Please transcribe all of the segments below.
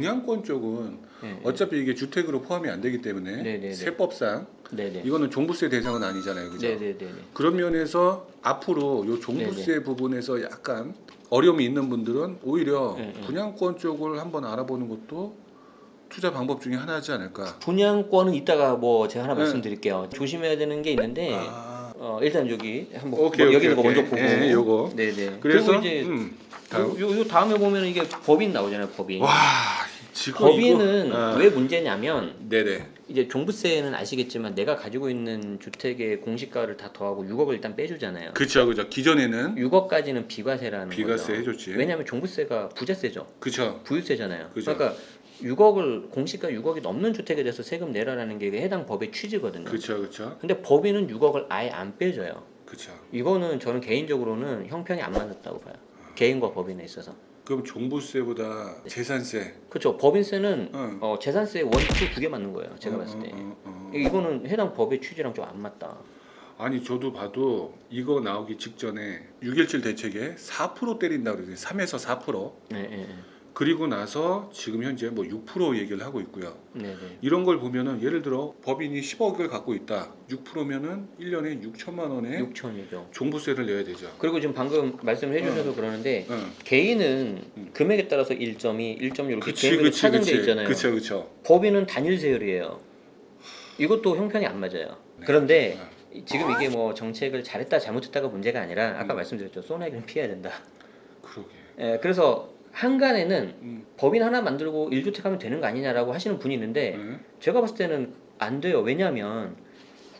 분양권 쪽은 네. 어차피 이게 주택으로 포함이 안 되기 때문에 네네네. 세법상 네네. 이거는 종부세 대상은 아니잖아요, 그죠? 네네네. 그런 면에서 앞으로 요 종부세 부분에서 약간 어려움이 있는 분들은 오히려 네네. 분양권 쪽을 한번 알아보는 것도 투자 방법 중에 하나지 않을까. 분양권은 이따가 뭐 제가 하나 네. 말씀드릴게요. 조심해야 되는 게 있는데 아, 일단 여기 한번 오케이, 여기 오케이, 있는 거 오케이. 먼저 보고. 예, 요거. 네네. 그래서 그리고 이제 다음. 요 다음에 보면 이게 법인 나오잖아요. 법인. 와, 지금 법인은 이거, 왜 문제냐면 네네. 이제 종부세는 아시겠지만 내가 가지고 있는 주택의 공시가를 다 더하고 6억을 일단 빼주잖아요. 그쵸, 그죠. 기존에는 6억까지는 비과세라는 비과세 거죠. 해줬지. 왜냐하면 종부세가 부자세죠. 그쵸. 부유세잖아요. 그죠. 그러니까 6억을 공시가 6억이 넘는 주택에 대해서 세금 내라라는 게 해당 법의 취지거든요. 그쵸, 그쵸. 근데 법인은 6억을 아예 안 빼줘요. 그쵸. 이거는 저는 개인적으로는 형평이 안 맞았다고 봐요. 개인과 법인에 있어서. 그럼 종부세보다 재산세. 그렇죠. 법인세는 응. 재산세 원투 두 개 맞는 거예요. 제가 봤을 때. 이거는 해당 법의 취지랑 좀 안 맞다. 아니 저도 봐도 이거 나오기 직전에 6.17 대책에 4% 때린다고 그러더니 3에서 4%. 네, 네, 네. 그리고 나서 지금 현재 뭐 6% 얘기를 하고 있고요. 네, 네. 이런 걸 보면은 예를 들어 법인이 10억을 갖고 있다. 6%면은 1년에 6천만 원에 6천이죠. 종부세를 내야 되죠. 그리고 지금 방금 말씀을 해주셔서 그러는데 응. 개인은 금액에 따라서 1.2, 1.6 이렇게 그치, 개인별로 그치, 차등돼 그치. 있잖아요. 그쵸, 그쵸. 법인은 단일 세율이에요. 이것도 형평이 안 맞아요. 네. 그런데 지금 이게 뭐 정책을 잘했다 잘못했다가 문제가 아니라 아까 말씀드렸죠. 소나기는 피해야 된다. 그러게. 그래서 한간에는 음. 법인 하나 만들고 1주택 하면 되는 거 아니냐라고 하시는 분이 있는데 네. 제가 봤을 때는 안 돼요. 왜냐하면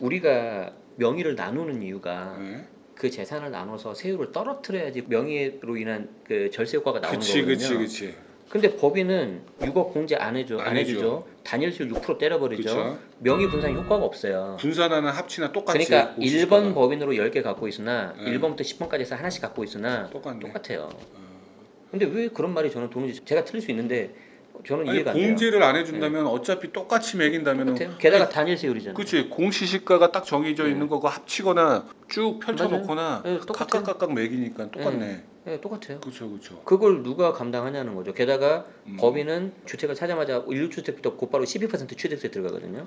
우리가 명의를 나누는 이유가 네. 그 재산을 나눠서 세율을 떨어뜨려야지 명의로 인한 그 절세 효과가 나오는 그치, 거거든요. 그치. 근데 법인은 6억 공제 안 해주죠. 안 해줘. 단일수율 6% 때려버리죠. 그쵸. 명의 분산 효과가 없어요. 분산하나 합치나 똑같이. 그러니까 공시지가가. 1번 법인으로 10개 갖고 있으나 네. 1번부터 10번까지 해서 하나씩 갖고 있으나 똑같네. 똑같아요. 근데 왜 그런 말이 저는 도는지 제가 틀릴 수 있는데 저는 아니, 이해가 안 돼요. 공제를 안 해준다면 어차피 똑같이 매긴다면 똑같아요. 게다가 단일 세율이잖아요. 그치 공시시가가 딱 정해져 있는 거고 합치거나 쭉 펼쳐놓거나 네, 똑같아요. 각각 매기니까 똑같네. 네, 똑같아요. 그쵸. 그걸 누가 감당하냐는 거죠. 게다가 음. 법인은 주택을 사자마자 1주택부터 곧바로 12% 취득세 들어가거든요.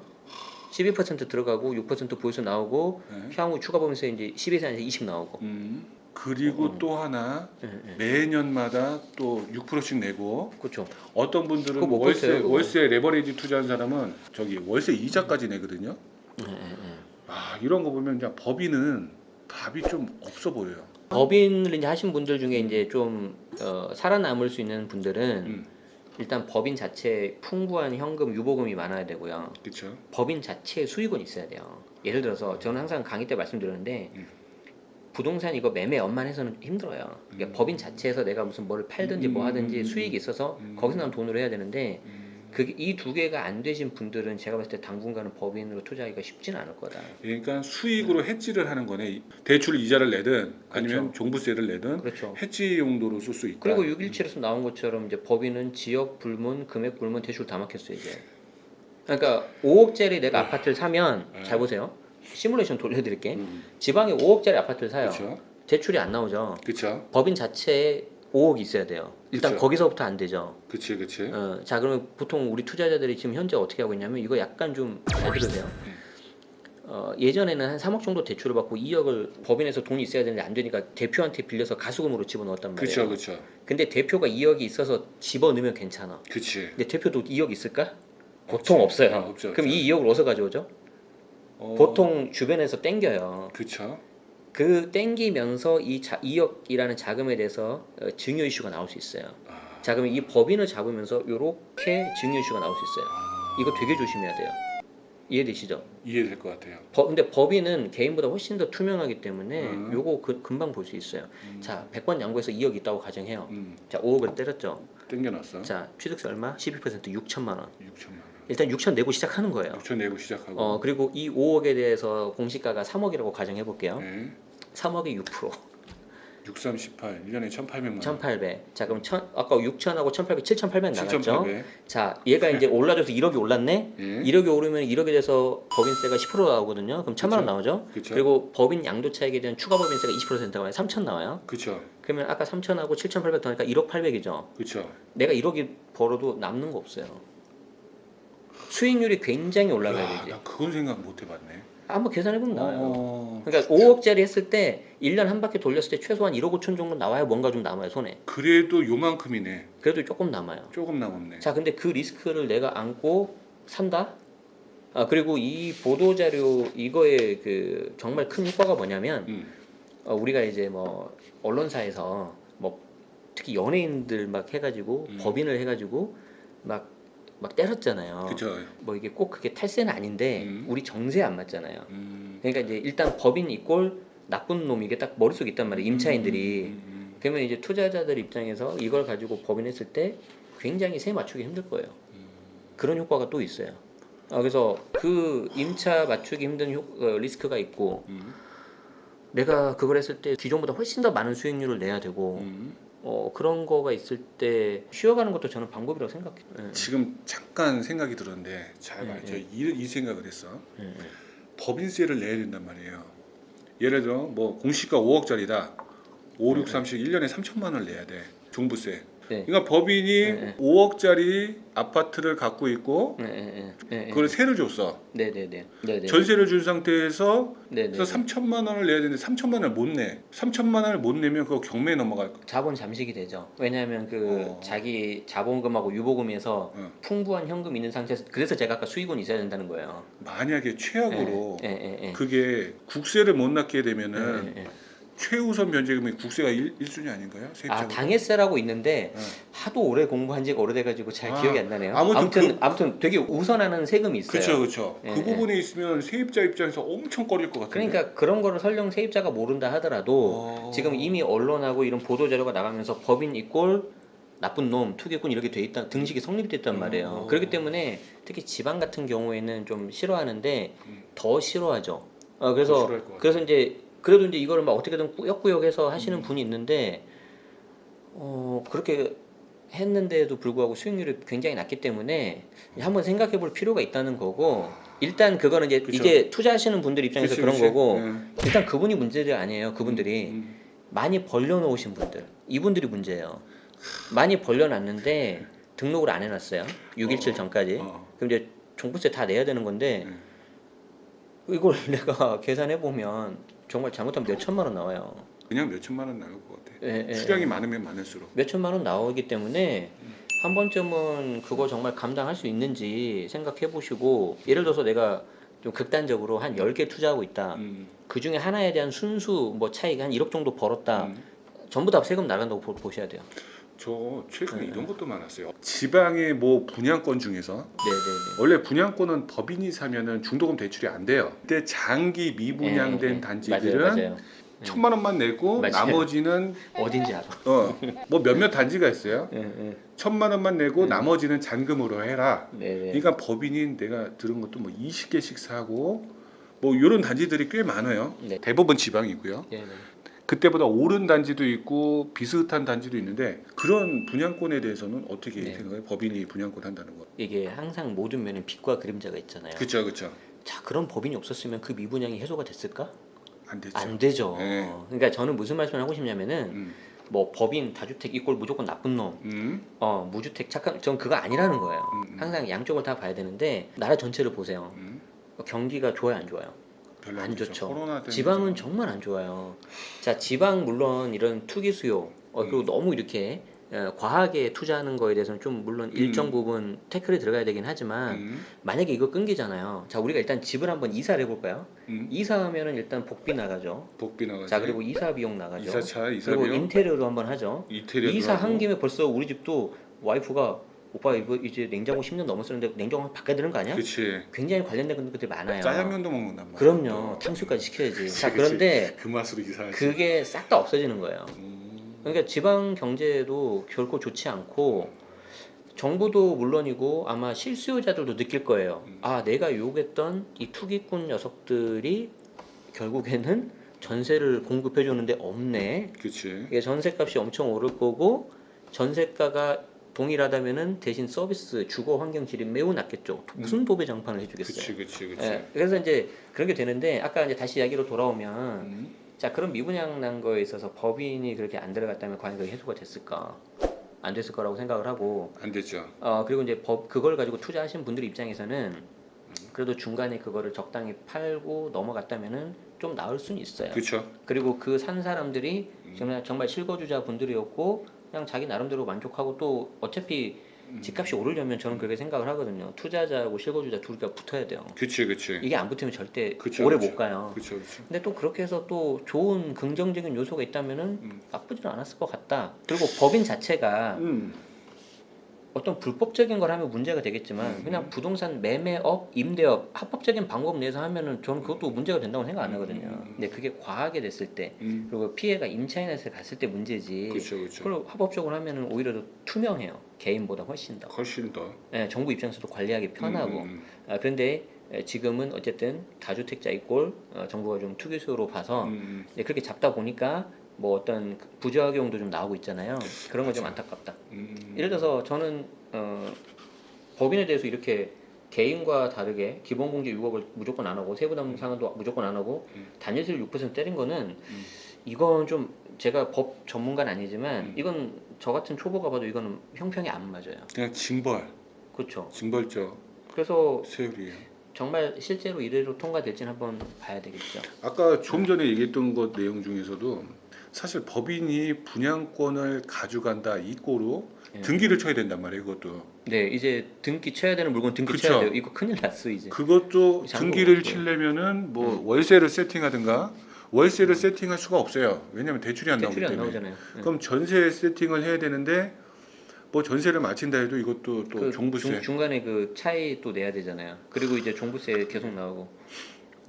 12% 들어가고 6% 보유세 나오고 네. 향후 추가 법인세 이제 10에서 20 나오고. 그리고 또 하나 네. 매년마다 또 6%씩 내고 그렇죠. 어떤 분들은 그거 못 버텨요, 그거. 월세 레버리지 투자한 사람은 저기 월세 이자까지 내거든요. 이런 거 보면 그냥 법인은 답이 좀 없어 보여요. 법인을 이제 하신 분들 중에 이제 좀 살아남을 수 있는 분들은 음. 일단 법인 자체에 풍부한 현금 유보금이 많아야 되고요. 그렇죠. 법인 자체에 수익은 있어야 돼요. 예를 들어서 저는 항상 강의 때 말씀드렸는데 부동산 이거 매매 업만 해서는 힘들어요. 그러니까 법인 자체에서 내가 무슨 뭐를 팔든지 뭐 하든지 수익이 있어서 거기서 나온 돈으로 해야 되는데 그게 이 두 개가 안 되신 분들은 제가 봤을 때 당분간은 법인으로 투자하기가 쉽지는 않을 거다. 그러니까 수익으로 해지를 하는 거네. 대출 이자를 내든 아니면 그렇죠. 종부세를 내든 그렇죠. 해지 용도로 쓸 수 있다. 그리고 617에서 나온 것처럼 이제 법인은 지역 불문, 금액 불문, 대출 다 막혔어요 이제. 그러니까 5억짜리 내가 아파트를 사면 잘 보세요. 시뮬레이션 돌려드릴게. 지방에 5억짜리 아파트를 사요. 그렇죠. 대출이 안 나오죠. 그렇죠. 법인 자체에 5억이 있어야 돼요. 일단 그쵸. 거기서부터 안 되죠. 그치. 자 그러면 보통 우리 투자자들이 지금 현재 어떻게 하고 있냐면 이거 약간 좀 잘 들으세요. 예전에는 한 3억 정도 대출을 받고 2억을 법인에서 돈이 있어야 되는데 안 되니까 대표한테 빌려서 가수금으로 집어넣었단 말이에요. 그렇죠. 근데 대표가 2억이 있어서 집어넣으면 괜찮아. 그치. 근데 대표도 2억 있을까? 보통 없어요. 없죠. 그럼 이 2억을 어디서 가져오죠? 보통 주변에서 땡겨요. 그쵸. 그 땡기면서 이 2억이라는 자금에 대해서 증여 이슈가 나올 수 있어요. 자 그러면 이 법인을 잡으면서 이렇게 증여 이슈가 나올 수 있어요. 이거 되게 조심해야 돼요. 이해되시죠? 이해될 것 같아요. 근데 법인은 개인보다 훨씬 더 투명하기 때문에 요거 금방 볼 수 있어요. 자 100번 양보해서 2억 있다고 가정해요. 자 5억을 때렸죠. 땡겨놨어. 자 취득세 얼마? 12% 6천만 원. 6천만 원. 일단 6천 내고 시작하는 거예요. 6천 내고 시작하고. 그리고 이 5억에 대해서 공시가가 3억이라고 가정해 볼게요. 네. 3억에 6%. 6318 1년에 1,800만 원. 1,800. 자 그럼 아까 6천하고 1,800, 7,800 나갔죠. 7,800. 자 얘가 이제 올라줘서 1억이 올랐네. 예. 1억이 오르면 1억에 대해서 법인세가 10% 나오거든요. 그럼 1,000만 원 나오죠. 그쵸. 그리고 법인 양도 차익에 대한 추가 법인세가 20% 나와요. 3,000 나와요. 그렇죠. 그러면 아까 3,000하고 7,800 더니까 1억 800이죠. 그렇죠. 내가 1억이 벌어도 남는 거 없어요. 수익률이 굉장히 올라가야 야, 되지. 나 그건 생각 못 해봤네. 한번 계산해보면 나와요. 어, 그러니까 5억짜리 했을 때 1년 한 바퀴 돌렸을 때 최소한 1억 5천 정도 나와야 뭔가 좀 남아요 손에. 그래도 요만큼이네. 그래도 조금 남아요. 조금 남았네. 자 근데 그 리스크를 내가 안고 산다? 아 그리고 이 보도자료 이거의 그 정말 큰 효과가 뭐냐면 우리가 이제 뭐 언론사에서 뭐 특히 연예인들 막 해가지고 법인을 해가지고 막 때렸잖아요. 그렇죠. 뭐 이게 꼭 그게 탈세는 아닌데 우리 정세에 안 맞잖아요. 음. 그러니까 이제 일단 법인 이꼴 나쁜 놈 이게 딱 머릿속에 있단 말이에요. 임차인들이. 그러면 이제 투자자들 입장에서 이걸 가지고 법인했을 때 굉장히 세 맞추기 힘들 거예요. 그런 효과가 또 있어요. 그래서 그 임차 맞추기 힘든 리스크가 있고 내가 그걸 했을 때 기존보다 훨씬 더 많은 수익률을 내야 되고 그런 거가 있을 때 쉬어가는 것도 저는 방법이라고 생각해요. 예. 지금 잠깐 생각이 들었는데 잘 봐. 저 이 생각을 했어. 예. 법인세를 내야 된단 말이에요. 예를 들어 뭐 공시가 5억짜리다. 5, 6, 30 1년에 3천만 원을 내야 돼. 종부세. 네. 그러니까 법인이 5억짜리 아파트를 갖고 있고 그걸 세를 줬어. 네네네. 전세를 준 상태에서 네네. 그래서 3천만 원을 내야 되는데 3천만 원을 못 내. 3천만 원을 못 내면 그거 경매에 넘어갈 거야. 자본 잠식이 되죠. 왜냐하면 그 자기 자본금하고 유보금에서 풍부한 현금 있는 상태에서 그래서 제가 아까 수익은 있어야 된다는 거예요. 만약에 최악으로 예. 그게 국세를 못 낳게 되면은 최우선 면제금이 국세가 1순위 아닌가요? 세입자가? 당해세라고 있는데 하도 오래 공부한 지가 오래돼가지고 잘 기억이 안 나네요. 아무튼 되게 우선하는 세금이 있어요. 그렇죠. 그 부분이 있으면 세입자 입장에서 엄청 꺼릴 것 같은데. 그러니까 그런 거를 설령 세입자가 모른다 하더라도 지금 이미 언론하고 이런 보도 자료가 나가면서 법인 이꼴 나쁜 놈, 투기꾼 이렇게 돼 있다 등식이 성립됐단 말이에요. 그렇기 때문에 특히 지방 같은 경우에는 좀 싫어하는데 더 싫어하죠. 그래서 이제 그래도 이제 이거를 막 어떻게든 꾸역꾸역해서 하시는 분이 있는데 그렇게 했는데도 불구하고 수익률이 굉장히 낮기 때문에 한번 생각해볼 필요가 있다는 거고 일단 그거는 이제 투자하시는 분들 입장에서 그런 거고 일단 그분이 문제가 아니에요. 그분들이 많이 벌려놓으신 분들 이분들이 문제예요. 많이 벌려놨는데 등록을 안 해놨어요. 6.17 전까지. 그럼 이제 종부세 다 내야 되는 건데 이걸 내가 계산해보면 정말 잘못하면 몇 천만 원 나와요. 그냥 몇 천만 원 나올 것 같아. 수량이 많으면 많을수록. 몇 천만 원 나오기 때문에 한 번쯤은 그거 정말 감당할 수 있는지 생각해 보시고 예를 들어서 내가 좀 극단적으로 한 10개 투자하고 있다. 그 중에 하나에 대한 순수 뭐 차이가 한 1억 정도 벌었다. 전부 다 세금 나간다고 보셔야 돼요. 저 최근에 이런 것도 많았어요. 지방의 뭐 분양권 중에서 네네네. 원래 분양권은 법인이 사면은 중도금 대출이 안 돼요. 근데 장기 미분양된 단지들은 맞아요. 1,000만 원만 내고 맞아요. 나머지는 어딘지 알아. 뭐 몇몇 단지가 있어요. 1,000만 원만 내고 나머지는 잔금으로 해라. 네네. 그러니까 법인이 내가 들은 것도 뭐 20개씩 사고 뭐 이런 단지들이 꽤 많아요. 네. 대부분 지방이고요. 네네. 그때보다 오른 단지도 있고 비슷한 단지도 있는데 그런 분양권에 대해서는 어떻게 생각해요? 법인이 분양권 한다는 거. 이게 항상 모든 면에 빛과 그림자가 있잖아요. 그렇죠. 자, 그런 법인이 없었으면 그 미분양이 해소가 됐을까? 안 됐죠. 안 되죠. 네. 그러니까 저는 무슨 말씀을 하고 싶냐면은 뭐 법인 다주택 이꼴 무조건 나쁜 놈, 무주택 착한 전 그거 아니라는 거예요. 항상 양쪽을 다 봐야 되는데 나라 전체를 보세요. 경기가 좋아요, 안 좋아요? 별로 안 좋죠. 코로나 때문에 지방은 정말 안 좋아요. 자, 지방 물론 이런 투기 수요 그리고 너무 이렇게 과하게 투자하는 거에 대해서는 좀 물론 일정 부분 태클이 들어가야 되긴 하지만 만약에 이거 끊기잖아요. 자, 우리가 일단 집을 한번 이사를 해볼까요? 이사하면은 일단 복비 나가죠. 복비 나가죠. 자, 그리고 이사 비용 나가죠. 이사차, 이사 그리고 비용. 인테리어도 한번 하죠. 이사 한 김에 벌써 우리 집도 와이프가 오빠 이거 이제 냉장고 10년 넘었었는데 냉장고 바꿔야 되는 거 아니야? 그렇지. 굉장히 관련된 것들이 많아요. 짜장면도 먹는단 말이야. 그럼요. 탕수육까지 시켜야지. 자, 그런데 그 맛으로 이사하지. 그게 싹 다 없어지는 거예요. 그러니까 지방 경제도 결코 좋지 않고 정부도 물론이고 아마 실수요자들도 느낄 거예요. 아, 내가 유혹했던 이 투기꾼 녀석들이 결국에는 전세를 공급해 주는데 없네. 그렇지. 이게 전세값이 엄청 오를 거고 전세가가 동일하다면은 대신 서비스 주거 환경 질이 매우 낮겠죠. 무슨 도배 장판을 해주겠어요. 그렇지. 예, 그래서 이제 그런 게 되는데 아까 이제 다시 이야기로 돌아오면 음. 자 그런 미분양 난 거에 있어서 법인이 그렇게 안 들어갔다면 과연 그게 해소가 됐을까? 안 됐을 거라고 생각을 하고 안 됐죠. 그리고 이제 그걸 가지고 투자하신 분들 입장에서는 그래도 중간에 그거를 적당히 팔고 넘어갔다면은 좀 나을 수는 있어요. 그렇죠. 그리고 그 산 사람들이 정말 실거주자 분들이었고 그냥 자기 나름대로 만족하고 또 어차피 집값이 오르려면 저는 그렇게 생각을 하거든요. 투자자하고 실거주자 둘 다 붙어야 돼요. 그렇지. 이게 안 붙으면 절대 그쵸, 오래 그쵸. 못 가요. 그렇죠. 근데 또 그렇게 해서 또 좋은 긍정적인 요소가 있다면은 나쁘지는 않았을 것 같다. 그리고 법인 자체가 어떤 불법적인 걸 하면 문제가 되겠지만 그냥 부동산 매매업, 임대업 합법적인 방법 내에서 하면은 저는 그것도 문제가 된다고 생각 안 하거든요. 근데 그게 과하게 됐을 때 그리고 피해가 임차인한테 갔을 때 문제지. 그렇죠. 그걸 합법적으로 하면은 오히려 더 투명해요. 개인보다 훨씬 더. 훨씬 더. 예, 정부 입장에서도 관리하기 편하고. 그런데 지금은 어쨌든 다주택자의 꼴 정부가 좀 투기수로 봐서 이제 그렇게 잡다 보니까 뭐 어떤 부작용도 좀 나오고 있잖아요. 그런 건 좀 안타깝다. 예를 들어서 저는 법인에 대해서 이렇게 개인과 다르게 기본공제 6억을 무조건 안 하고 세부담 상환도 무조건 안 하고 단위세율 6% 때린 거는 이건 좀 제가 법 전문가는 아니지만 이건 저 같은 초보가 봐도 이거는 형평이 안 맞아요. 그냥 징벌. 그렇죠. 징벌적 그래서 세율이에요. 정말 실제로 이대로 통과될지는 한번 봐야 되겠죠. 아까 좀 전에 얘기했던 것 내용 중에서도 사실 법인이 분양권을 가져간다 이 꼴로 등기를 쳐야 된단 말이에요. 그것도. 네, 이제 등기 쳐야 되는 물건 등기 그쵸. 쳐야 돼요. 이거 큰일 났어 이제. 그것도 장고 등기를 없어요. 치려면은 뭐 월세를 세팅하든가 월세를 세팅할 수가 없어요. 왜냐하면 대출이 안 나오기 대출이 안 때문에. 나오잖아요. 네. 그럼 전세 세팅을 해야 되는데 뭐 전세를 마친다 해도 이것도 또 종부세. 중간에 그 차이 또 내야 되잖아요. 그리고 이제 종부세 계속 나오고.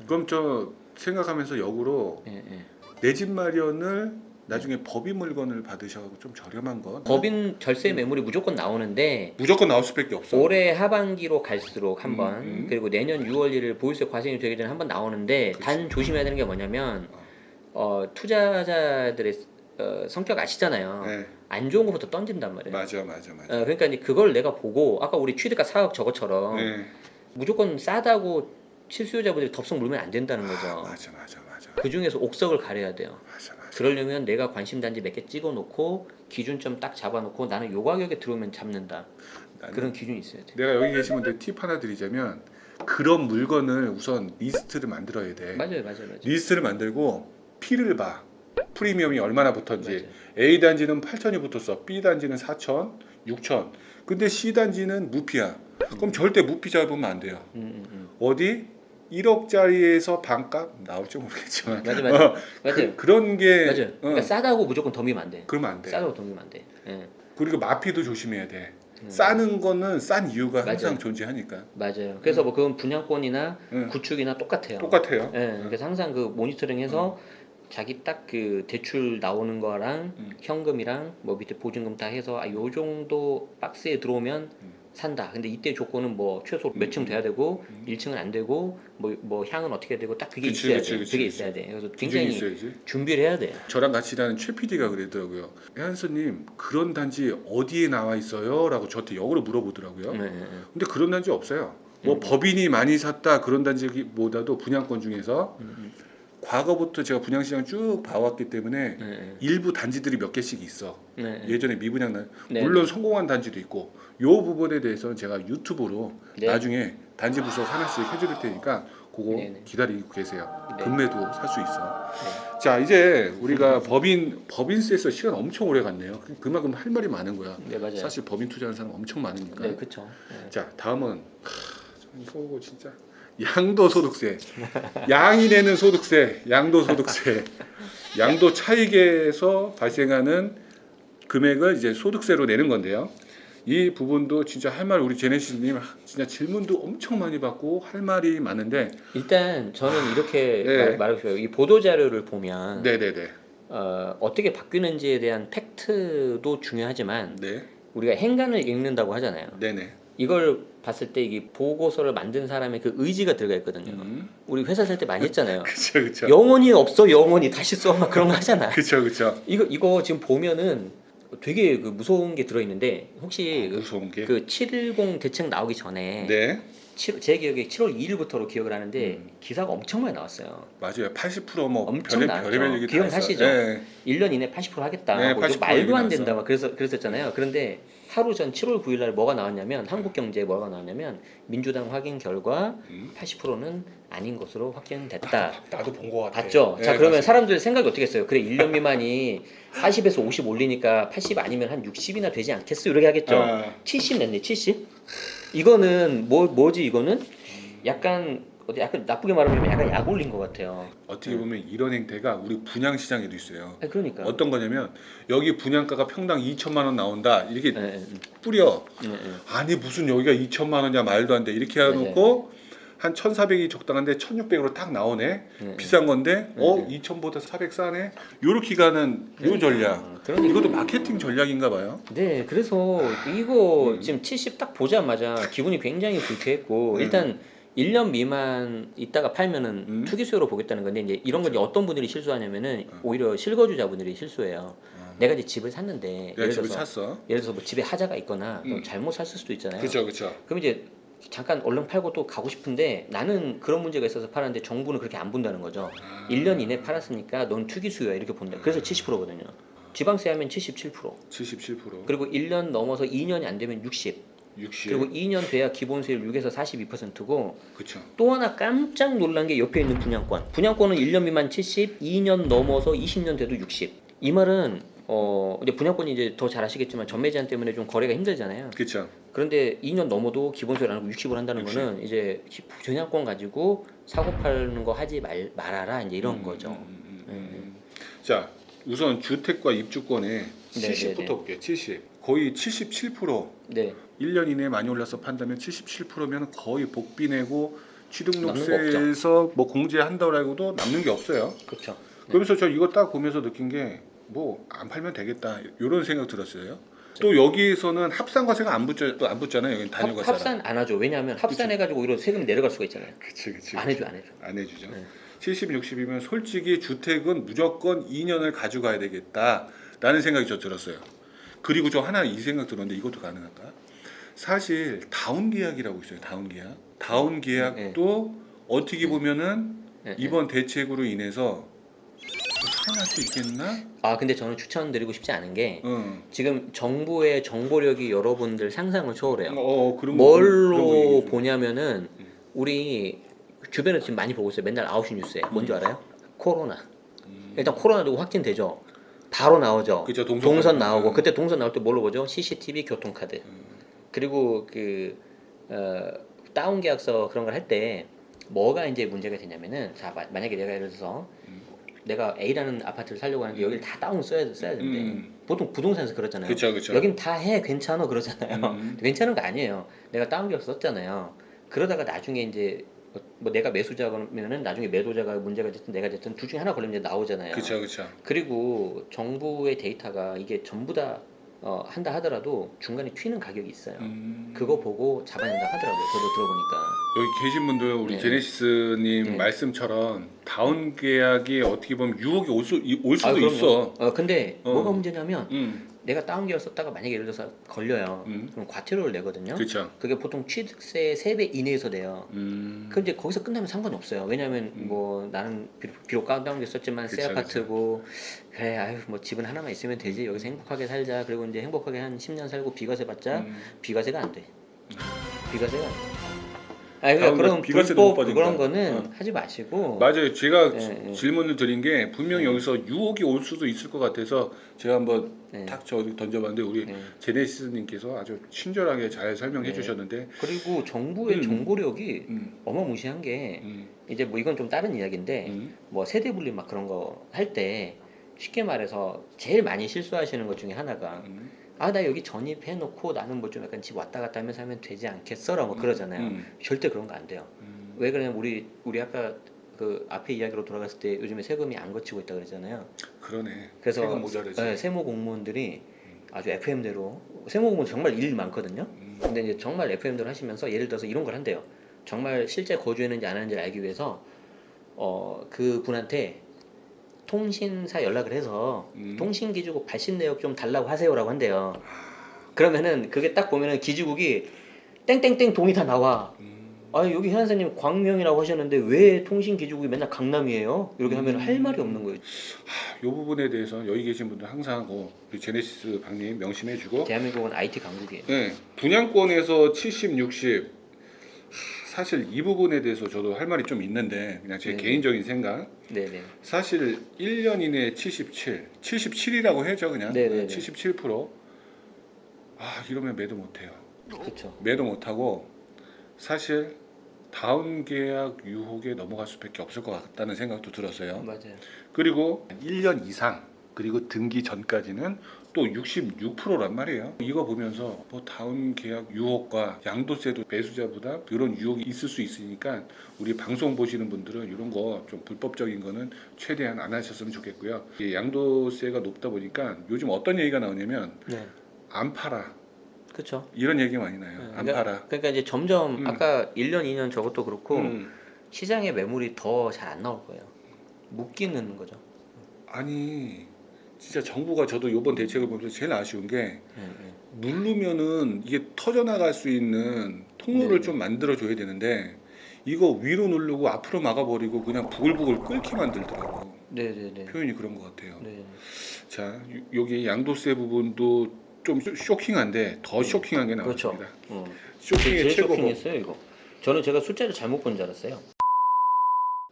그럼 저 생각하면서 역으로 예, 예. 내 집 마련을 나중에 법인 물건을 받으셔서 좀 저렴한 거. 법인 절세 매물이 무조건 나오는데 무조건 나올 수밖에 없어. 올해 하반기로 갈수록 한 번, 음. 그리고 내년 6월 1일 보유세 과세율이 되기 전에 한 번 나오는데 단 조심해야 되는 게 뭐냐면 투자자들의 성격 아시잖아요. 네. 안 좋은 것부터 던진단 말이에요. 맞아. 그러니까 이제 그걸 내가 보고 아까 우리 취득가 4억 저것처럼 네. 무조건 싸다고 실수요자분들이 덥석 물면 안 된다는 거죠. 맞아. 그 중에서 옥석을 가려야 돼요. 맞아. 그러려면 내가 관심 단지 몇 개 찍어놓고 기준점 딱 잡아놓고 나는 요 가격에 들어오면 잡는다. 그런 기준이 있어야 돼. 내가 여기 계신 분들 팁 하나 드리자면 그런 물건을 우선 리스트를 만들어야 돼. 맞아요. 리스트를 만들고 P를 봐. 프리미엄이 얼마나 붙었지. 맞아요. A 단지는 8천이 붙었어. B 단지는 4천, 6천. 근데 C 단지는 무피야. 그럼 절대 무피 잡으면 안 돼요. 어디 1억짜리에서 반값 나올지 모르겠지만. 맞아요. 그런 게 맞아요. 그러니까 싸다고 무조건 덤비면 안 돼. 그러면 안 돼. 싸다고 덤비면 안 돼. 예. 그리고 마피도 조심해야 돼. 싸는 거는 싼 이유가 항상 맞아요. 존재하니까. 맞아요. 그래서 뭐 그건 분양권이나 구축이나 똑같아요. 똑같아요. 예. 그래서 항상 그 모니터링해서 자기 딱 그 대출 나오는 거랑 현금이랑 뭐 밑에 보증금 다 해서 요 정도 박스에 들어오면 산다. 근데 이때 조건은 뭐 최소 몇 층 돼야 되고 1층은 안 되고 뭐 향은 어떻게 해야 되고 딱 그게 그치, 있어야 그치, 돼. 그치, 그게 그치. 있어야 돼. 그래서 기준이 굉장히 있어야지. 준비를 해야 돼요. 저랑 같이 일하는 최 PD가 그러더라고요. 한수님 그런 단지 어디에 나와 있어요? 라고 저한테 역으로 물어보더라고요. 네. 근데 그런 단지 없어요. 뭐 법인이 많이 샀다 그런 단지보다도 분양권 중에서 과거부터 제가 분양시장 쭉 봐왔기 때문에 일부 단지들이 몇 개씩 있어. 예전에 미분양 난 물론 성공한 단지도 있고 요 부분에 대해서는 제가 유튜브로 나중에 단지 분석 하나씩 해드릴 테니까 그거 기다리고 계세요. 금매도 살 수 있어. 자 이제 우리가 법인세에서 시간 엄청 오래 갔네요. 그만큼 할 말이 많은 거야. 네, 맞아요. 사실 법인 투자하는 사람 엄청 많으니까. 네, 그렇죠. 자 다음은 이거 진짜 양도소득세. 양이 내는 소득세, 양도소득세. 양도 차익에서 발생하는 금액을 이제 소득세로 내는 건데요. 이 부분도 진짜 할 말 우리 제네시스님 진짜 질문도 엄청 많이 받고 할 말이 많은데 일단 저는 이렇게 네. 말하고 싶어요. 이 보도 자료를 보면 네네네. 어떻게 바뀌는지에 대한 팩트도 중요하지만 네. 우리가 행간을 읽는다고 하잖아요. 네네. 이걸 봤을 때 이게 보고서를 만든 사람의 그 의지가 들어가 있거든요. 우리 회사 살 때 많이 했잖아요. 그쵸 그쵸. 영원히 없어, 영원히 다시 써, 막 그런 거 하잖아. 그쵸 그쵸. 이거 지금 보면은 되게 그 무서운 게 들어 있는데 혹시 무서운 게? 그 710 대책 나오기 전에 네. 제 기억에 7월 2일부터로 기억을 하는데 기사가 엄청 많이 나왔어요. 맞아요. 80%뭐 엄청 나왔죠. 별의별 얘기 다 기억하시죠? 했어요. 네. 1년 이내 80% 하겠다. 네, 뭐 이거 80% 말도 안 얘기 된다. 나왔어. 막 그랬었잖아요. 그런데 하루 전 7월 9일 날 뭐가 나왔냐면 한국경제에 뭐가 나왔냐면 민주당 확인 결과 80%는 아닌 것으로 확인됐다. 나도 본 거 같아. 봤죠? 네, 자, 그러면 맞습니다. 사람들 생각이 어떻게 했어요? 그래, 1년 미만이 40에서 50 올리니까 80 아니면 한 60이나 되지 않겠어? 이렇게 하겠죠. 아. 70 냈네, 70? 이거는 뭐지 이거는? 약간 나쁘게 말하면 약간 약 올린 것 같아요. 어떻게 보면 이런 행태가 우리 분양 시장에도 있어요. 아니, 그러니까. 어떤 거냐면 여기 분양가가 평당 2천만 원 나온다 이렇게 네, 뿌려. 네. 아니 무슨 여기가 2천만 원이야 말도 안 돼 이렇게 해놓고 한 1,400이 적당한데 1,600으로 딱 나오네. 비싼 건데 2,000보다 400 싸네. 요렇게 가는 요 전략. 그러니까. 이것도 마케팅 전략인가 봐요. 네, 그래서 이거 지금 70 딱 보자마자 기분이 굉장히 불쾌했고 일단 1년 미만 있다가 팔면은 투기 수요로 보겠다는 건데 이제 이런 건 이제 어떤 분들이 실수하냐면은 오히려 실거주자분들이 실수해요. 내가 이제 집을 샀는데 내가 집을 샀어. 예를 들어서 뭐 집에 하자가 있거나 잘못 샀을 수도 있잖아요. 그렇죠. 그럼 이제 잠깐 얼른 팔고 또 가고 싶은데 나는 그런 문제가 있어서 팔았는데 정부는 그렇게 안 본다는 거죠. 1년 이내 팔았으니까 넌 투기 수요야 이렇게 본다. 그래서 70%거든요. 지방세 하면 77%. 77%. 그리고 1년 넘어서 2년이 안 되면 60. 그리고 2년 돼야 기본세율 6에서 42%고 그렇죠. 또 하나 깜짝 놀란 게 옆에 있는 분양권. 분양권은 1년 미만 70, 2년 넘어서 20년 돼도 60. 이 말은 이제 분양권이 이제 더 잘 아시겠지만 전매 제한 때문에 좀 거래가 힘들잖아요. 그렇죠. 그런데 2년 넘어도 기본세율 안 하고 60을 한다는 60. 거는 이제 분양권 가지고 사고 파는 거 하지 말아라 이제 이런 거죠. 자, 우선 주택과 입주권의 네, 70부터 네. 볼게요. 70. 거의 77%. 네. 1년 이내에 많이 올라서 판다면 77%면 거의 복비 내고 남는 취득록세에서 뭐 공제한다고 해도 남는 게 없어요. 그렇죠. 그러면서 저 이거 딱 보면서 느낀 게 뭐 안 팔면 되겠다 이런 생각 들었어요. 또 여기에서는 합산과세가 안 붙잖아요. 여기 단위과세. 합산 안 하죠. 왜냐하면 합산해가지고 오히려 세금이 내려갈 수가 있잖아요. 그치. 안 해줘. 안 해주죠. 네. 70, 60이면 솔직히 주택은 무조건 2년을 가져가야 되겠다라는 생각이 저 들었어요. 그리고 저 하나 이 생각 들었는데 이것도 가능할까? 사실 다운 계약이라고 있어요. 다운 계약. 다운 계약도 어떻게 보면은 이번 대책으로 인해서 살아날 수 있겠나? 아 근데 저는 추천드리고 싶지 않은 게 지금 정부의 정보력이 여러분들 상상을 초월해요. 그런 뭘로 보냐면은 우리 주변에 지금 많이 보고 있어요. 맨날 9시 뉴스에 뭔지 알아요? 코로나. 일단 코로나 누구 확진되죠. 바로 나오죠. 그쵸, 동선 나오고 그때 동선 나올 때 뭘로 보죠? CCTV, 교통카드. 그리고 그 다운 계약서 그런 걸 할 때 뭐가 이제 문제가 되냐면은 자 만약에 내가 예를 들어서 내가 A라는 아파트를 살려고 하는데 여기를 다 다운 써야 되는데 보통 부동산에서 그렇잖아요. 그쵸. 여긴 다 해 괜찮아 그러잖아요. 괜찮은 거 아니에요. 내가 다운 계약서 썼잖아요. 그러다가 나중에 이제 뭐 내가 매수자면은 나중에 매도자가 문제가 됐든 내가 됐든 둘 중에 하나 걸리면 이제 나오잖아요. 그쵸. 그리고 정부의 데이터가 이게 전부 다 한다 하더라도 중간에 튀는 가격이 있어요. 그거 보고 잡아낸다 하더라고요. 저도 들어보니까. 여기 계신 분들 우리 네. 제네시스님 네. 말씀처럼 다운 계약이 어떻게 보면 6억이 올 수도 그럼요. 있어. 근데 뭐가 문제냐면 음. 내가 다운 계약 썼다가 만약에 예를 들어서 걸려요. 그럼 과태료를 내거든요. 그렇죠. 그게 보통 취득세 3배 이내에서 내요. 그럼 이제 거기서 끝나면 상관이 없어요. 왜냐하면 뭐 나는 비록 다운 계약 썼지만 새 그쵸, 아파트고 그래 아유 뭐 집은 하나만 있으면 되지 여기서 행복하게 살자. 그리고 이제 행복하게 한 10년 살고 비과세 받자. 비과세가 안 돼. 비과세가 안 돼. 그러니까 그런 불법 그런 거는 하지 마시고. 맞아요. 제가 네. 질문을 드린 게 분명히 여기서 6억이 올 수도 있을 것 같아서 제가 한번 탁 던져봤는데 우리 제네시스님께서 아주 친절하게 잘 설명해 주셨는데 그리고 정부의 정보력이 어마무시한 게 이제 뭐 이건 좀 다른 이야기인데 뭐 세대 분리 막 그런 거 할 때 쉽게 말해서 제일 많이 실수하시는 것 중에 하나가 나 여기 전입해놓고 나는 뭐 좀 약간 집 왔다 갔다 하면서 하면 되지 않겠어라고 뭐 그러잖아요. 절대 그런 거 안 돼요. 왜 그러냐면 우리 아까 그 앞에 이야기로 돌아갔을 때 요즘에 세금이 안 거치고 있다 그랬잖아요. 그러네. 그래서 세금 모자르지. 세무 공무원들이 아주 FM대로 세무 공무원 정말 일 많거든요. 근데 이제 정말 FM대로 하시면서 예를 들어서 이런 걸 한대요. 정말 실제 거주했는지 안 했는지를 알기 위해서 그 분한테 통신사 연락을 해서 통신 기지국 발신 내역 좀 달라고 하세요라고 한대요. 그러면은 그게 딱 보면은 기지국이 땡땡땡 동이 다 나와. 아 여기 현안사님 광명이라고 하셨는데 왜 통신 기지국이 맨날 강남이에요? 이렇게 하면 할 말이 없는 거예요. 이 부분에 대해서 여기 계신 분들 항상 우리 제네시스 박님 명심해주고 대한민국은 IT 강국이에요. 네, 분양권에서 70, 60 사실 이 부분에 대해서 저도 할 말이 좀 있는데 그냥 제 개인적인 생각. 네네. 사실 1년 이내에 77이라고 해죠 그냥. 네네네. 77%. 이러면 매도 못해요. 그렇죠. 매도 못하고 사실 다운 계약 유혹에 넘어갈 수밖에 없을 것 같다는 생각도 들었어요. 맞아요. 그리고 1년 이상 그리고 등기 전까지는 또 66%란 말이에요. 이거 보면서 뭐 다운 계약 유혹과 양도세도 매수자보다 이런 유혹이 있을 수 있으니까 우리 방송 보시는 분들은 이런 거 좀 불법적인 거는 최대한 안 하셨으면 좋겠고요. 이 양도세가 높다 보니까 요즘 어떤 얘기가 나오냐면 네. 안 팔아. 그렇죠. 이런 얘기가 많이 나요. 안 팔아. 그러니까 이제 점점 아까 1년, 2년 저것도 그렇고 시장의 매물이 더 잘 안 나올 거예요. 묶이는 거죠. 아니 진짜 정부가 저도 이번 대책을 보면서 제일 아쉬운 게 누르면은 이게 터져나갈 수 있는 통로를 좀 만들어줘야 되는데 이거 위로 누르고 앞으로 막아버리고 그냥 부글부글 끓게 만들더라고. 네네네. 표현이 그런 것 같아요. 네. 자 여기 양도세 부분도 좀 쇼킹한데 더 쇼킹한 게 그렇죠. 나왔습니다. 제일 쇼킹의 최고봉. 쇼킹했어요 이거. 저는 제가 숫자를 잘못 본 줄 알았어요.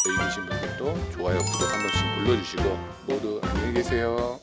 여기 계신 분들도 좋아요, 구독 한 번씩 눌러주시고 모두 안녕히 계세요.